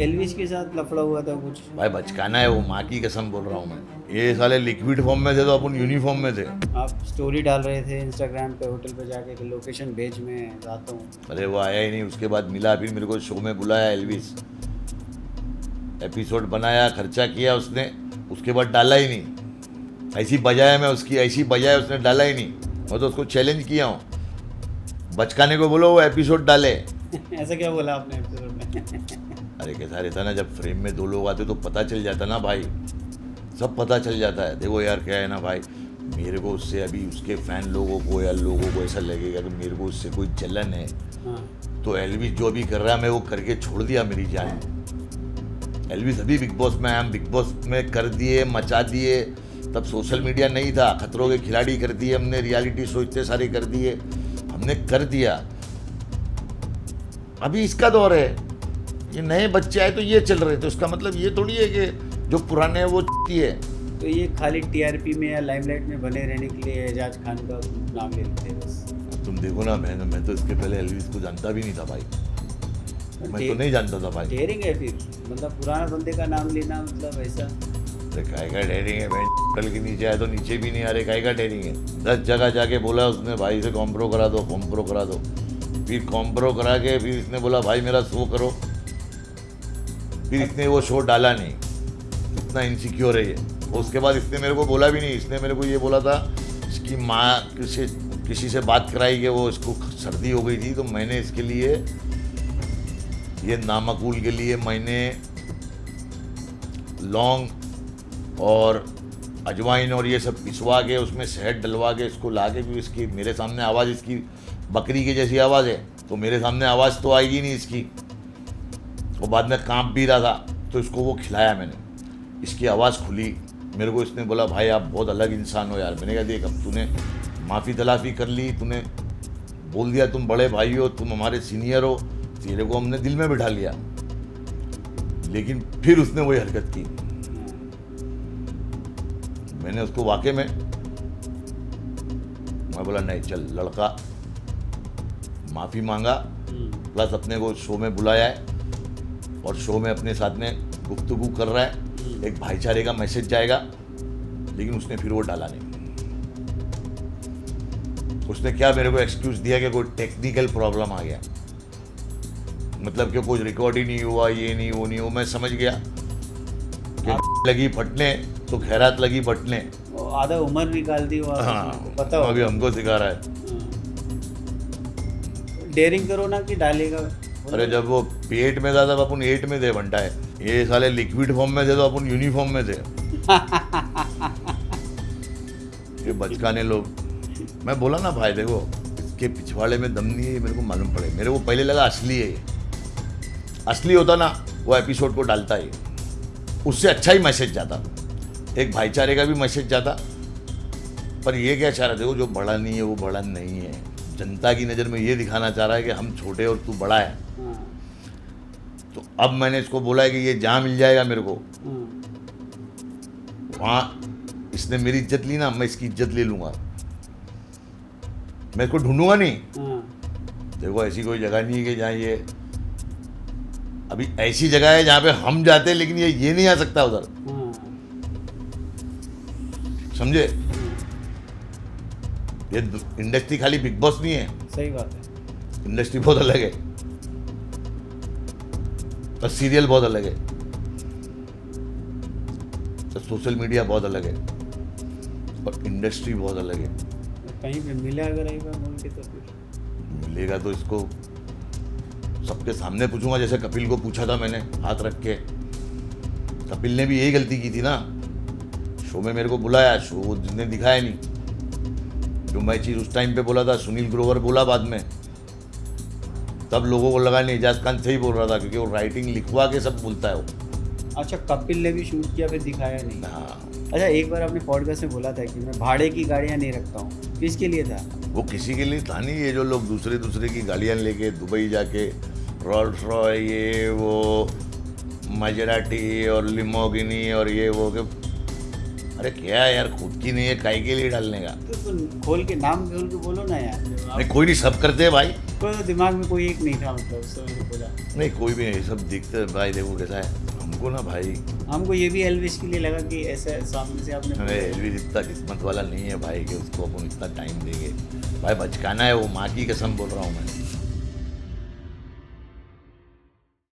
Elvis के साथ लफड़ा हुआ था कुछ। भाई बचकाना है वो, माँ की कसम बोल रहा हूँ मैं। ये साले लिक्विड फॉर्म में थे तो अपन यूनिफॉर्म में थे। आप स्टोरी डाल रहे थे इंस्टाग्राम पे होटल पे जाके कि लोकेशन भेज, मैं जाता हूँ। अरे वो आया ही नहीं, उसके बाद मिला, फिर मेरे को शो में बुलाया एल्विस, एपिसोड बनाया, खर्चा किया उसने, उसके बाद डाला ही नहीं। ऐसी बजाय मैं उसकी, ऐसी बजाय उसने डाला ही नहीं। मैं तो उसको चैलेंज किया हूँ, बचकाने को बोलो वो एपिसोड डाले। ऐसा क्या बोला आपने एपिसोड में? अरे कैसा रहता ना, जब फ्रेम में 2 लोग आते तो पता चल जाता ना भाई, सब पता चल जाता है। देखो यार क्या है ना भाई, मेरे को उससे अभी उसके फैन लोगों को या लोगों को ऐसा लगेगा कि मेरे को उससे कोई जलन है। हाँ। तो एल्विस जो भी कर रहा है मैं वो करके छोड़ दिया मेरी जान। एल्विस अभी बिग बॉस में, हम बिग बॉस में कर दिए, मचा दिए। तब सोशल मीडिया नहीं था, खतरों के खिलाड़ी कर दिए हमने, रियलिटी शो इतने सारे कर दिए, हमने कर दिया। अभी इसका दौर है, ये नए बच्चे आए तो ये चल रहे थे, उसका मतलब ये थोड़ी है कि जो पुराने हैं वो है। तो ये खाली टीआरपी में या लाइमलाइट में बने रहने के लिए एजाज खान का नाम ले लेते हैं बस। तुम देखो ना, मैं तो इसके पहले एल्विस को जानता भी नहीं था भाई, मैं तो नहीं जानता था भाई। डेयरिंग है फिर, मतलब पुराना बंदे का नाम लेना, मतलब ऐसा। काय का डेयरिंग है, होटल के नीचे आए तो नीचे भी नहीं आ रहे, काय का डेयरिंग है। 10 जगह जाके बोला उसने भाई से कॉम्प्रो करा दो, कॉम्प्रो करा दो। फिर कॉम्प्रो करा के फिर इसने बोला भाई मेरा शो करो, फिर इसने वो शो डाला नहीं। इतना इनसिक्योर है ये। उसके बाद इसने मेरे को बोला भी नहीं, इसने मेरे को ये बोला था इसकी माँ किसी से बात कराई कि वो इसको सर्दी हो गई थी, तो मैंने इसके लिए ये नामकूल के लिए मैंने लौंग और अजवाइन और ये सब पिसवा के उसमें शहद डलवा के इसको ला के, फिर इसकी मेरे सामने आवाज़, इसकी बकरी की जैसी आवाज़ है तो मेरे सामने आवाज़ तो आएगी नहीं इसकी। वो बाद में कांप भी रहा था तो इसको वो खिलाया मैंने, इसकी आवाज़ खुली। मेरे को इसने बोला भाई आप बहुत अलग इंसान हो यार। मैंने कहा देख, अब तूने माफ़ी तलाफ़ी कर ली, तूने बोल दिया तुम बड़े भाई हो, तुम हमारे सीनियर हो, तेरे को हमने दिल में बिठा लिया। लेकिन फिर उसने वही हरकत की। मैंने उसको वाकई में, मैं बोला नहीं चल, लड़का माफ़ी मांगा, प्लस अपने को शो में बुलाया है और शो में अपने साथ में गुफ्तगू कर रहा है, एक भाईचारे का मैसेज जाएगा। लेकिन उसने फिर वो डाला नहीं। उसने क्या मेरे को एक्सक्यूज दिया कि कोई टेक्निकल प्रॉब्लम आ गया, मतलब कि कोई रिकॉर्ड ही नहीं हुआ, ये नहीं वो नहीं हो। मैं समझ गया कि लगी फटने तो खैरात लगी बटने। आधा उम्र निकाल दी वो। हाँ, बताओ अभी हमको सिखा रहा है। डेयरिंग करो ना कि डालेगा। अरे जब वो पेट में था तब अपन 8 में थे बंटा है, ये साले लिक्विड फॉर्म में थे तो अपन यूनिफॉर्म में थे। ये बचकाने लोग। मैं बोला ना भाई देखो, इसके पिछवाड़े में दम नहीं है, मेरे को मालूम पड़े। मेरे को पहले लगा असली है ये, असली होता ना वो एपिसोड को डालता है, उससे अच्छा ही मैसेज जाता, एक भाईचारे का भी मैसेज जाता। पर ये क्या चाह रहा है, देखो जो बड़ा नहीं है वो बड़ा नहीं है, जनता की नज़र में ये दिखाना चाह रहा है कि हम छोटे और तू बड़ा है। तो अब मैंने इसको बोला है कि ये जहाँ मिल जाएगा मेरे को, वहाँ इसने मेरी इज्जत ली ना, मैं इसकी इज्जत ले लूँगा, मैं इसको ढूंढूंगा नहीं। देखो ऐसी कोई जगह नहीं है कि जहाँ ये, अभी ऐसी जगह है जहाँ पे हम जाते हैं लेकिन ये नहीं आ सकता उधर, समझे। ये इंडस्ट्री खाली बिग बॉस नहीं है, सही बात है, इंडस्ट्री बहुत अलग है और सीरियल बहुत अलग है, तो सोशल मीडिया बहुत अलग है और इंडस्ट्री बहुत अलग है। कहीं पे मिला अगर एक बार बोल के तो फिर मिलेगा तो इसको सबके सामने पूछूंगा, जैसे कपिल को पूछा था मैंने हाथ रख के। कपिल ने भी यही गलती की थी ना, शो में मेरे को बुलाया, शो जिसने दिखाया नहीं। जो मैं चीज़ उस टाइम पे बोला था, सुनील ग्रोवर बोला बाद में, तब लोगों को लगा नहीं एजाज खान सही बोल रहा था, क्योंकि वो राइटिंग लिखवा के सब बोलता है वो। अच्छा, कपिल ने भी शूट किया फिर दिखाया नहीं। हाँ, अच्छा, एक बार आपने पॉडकास्ट में बोला था कि मैं भाड़े की गाड़ियाँ नहीं रखता हूँ, किसके लिए था वो? किसी के लिए था नहीं। ये जो लोग दूसरे की गाड़ियाँ लेके दुबई जाके रोल्स रॉय, ये वो मजराटी और लिमोगिनी और ये वो के, अरे क्या यार, खुद की नहीं है, काय के लिए डालने का? तो खोल के नाम खोल के बोलो ना यार। नहीं, कोई नहीं, सब करते हैं भाई। उसको तो दिमाग में कोई एक नहीं था, मतलब उससे मैंने बोला। नहीं कोई भी नहीं, सब दिखते भाई। देखो कैसा है हमको ना भाई, हमको ये भी एल्विश के लिए लगा कि ऐसा सामने से आपने अरे एलविस इतना किस्मत वाला नहीं है भाई कि उसको अपन इतना टाइम देंगे। भाई बचकाना है वो, माँ की कसम बोल रहा हूँ मैं।